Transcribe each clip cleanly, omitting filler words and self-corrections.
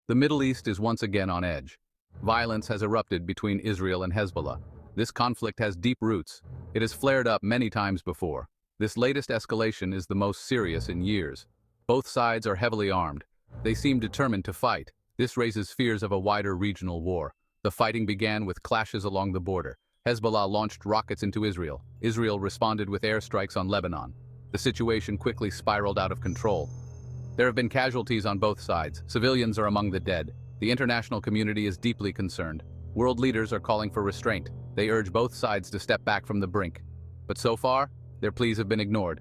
The Middle East is once again on edge. Violence has erupted between Israel and Hezbollah. This conflict has deep roots. It has flared up many times before. This latest escalation is the most serious in years. Both sides are heavily armed. They seem determined to fight. This raises fears of a wider regional war. The fighting began with clashes along the border. Hezbollah launched rockets into Israel. Israel responded with airstrikes on Lebanon. The situation quickly spiraled out of control. There have been casualties on both sides. Civilians are among the dead. The international community is deeply concerned. World leaders are calling for restraint. They urge both sides to step back from the brink. But so far, their pleas have been ignored.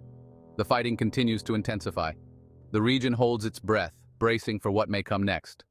The fighting continues to intensify. The region holds its breath, bracing for what may come next.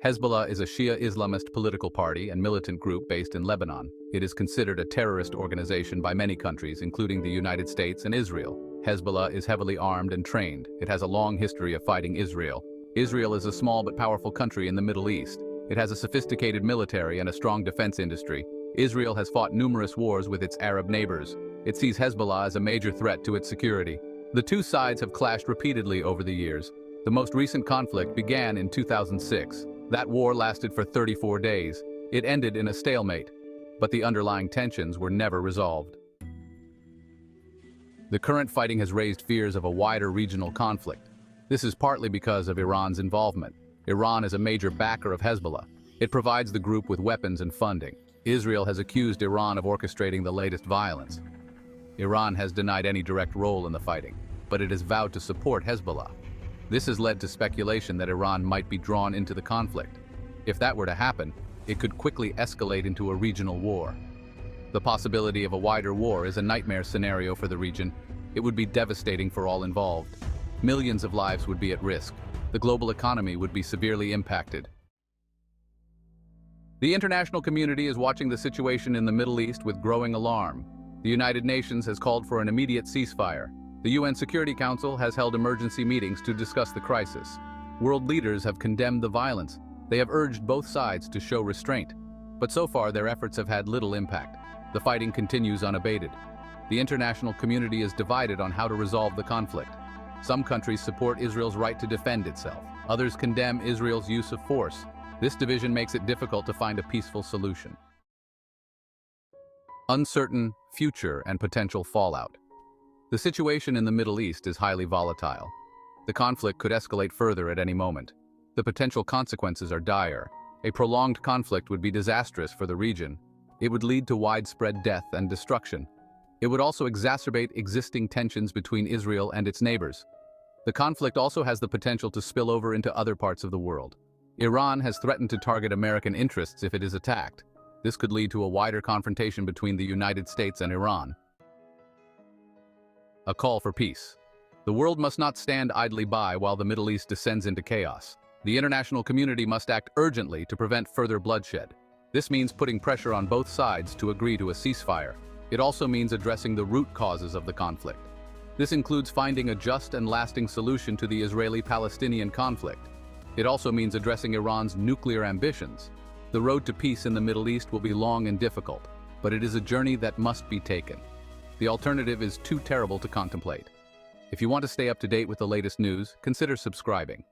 Hezbollah is a Shia Islamist political party and militant group based in Lebanon. It is considered a terrorist organization by many countries, including the United States and Israel. Hezbollah is heavily armed and trained. It has a long history of fighting Israel. Israel is a small but powerful country in the Middle East. It has a sophisticated military and a strong defense industry. Israel has fought numerous wars with its Arab neighbors. It sees Hezbollah as a major threat to its security. The two sides have clashed repeatedly over the years. The most recent conflict began in 2006. That war lasted for 34 days. It ended in a stalemate, but the underlying tensions were never resolved. The current fighting has raised fears of a wider regional conflict. This is partly because of Iran's involvement. Iran is a major backer of Hezbollah. It provides the group with weapons and funding. Israel has accused Iran of orchestrating the latest violence. Iran has denied any direct role in the fighting, but it has vowed to support Hezbollah. This has led to speculation that Iran might be drawn into the conflict. If that were to happen, it could quickly escalate into a regional war. The possibility of a wider war is a nightmare scenario for the region. It would be devastating for all involved. Millions of lives would be at risk. The global economy would be severely impacted. The international community is watching the situation in the Middle East with growing alarm. The United Nations has called for an immediate ceasefire. The UN Security Council has held emergency meetings to discuss the crisis. World leaders have condemned the violence. They have urged both sides to show restraint. But so far, their efforts have had little impact. The fighting continues unabated. The international community is divided on how to resolve the conflict. Some countries support Israel's right to defend itself. Others condemn Israel's use of force. This division makes it difficult to find a peaceful solution. Uncertain future and potential fallout. The situation in the Middle East is highly volatile. The conflict could escalate further at any moment. The potential consequences are dire. A prolonged conflict would be disastrous for the region. It would lead to widespread death and destruction. It would also exacerbate existing tensions between Israel and its neighbors. The conflict also has the potential to spill over into other parts of the world. Iran has threatened to target American interests if it is attacked. This could lead to a wider confrontation between the United States and Iran. A call for peace. The world must not stand idly by while the Middle East descends into chaos. The international community must act urgently to prevent further bloodshed. This means putting pressure on both sides to agree to a ceasefire. It also means addressing the root causes of the conflict. This includes finding a just and lasting solution to the Israeli-Palestinian conflict. It also means addressing Iran's nuclear ambitions. The road to peace in the Middle East will be long and difficult, but it is a journey that must be taken. The alternative is too terrible to contemplate. If you want to stay up to date with the latest news, consider subscribing.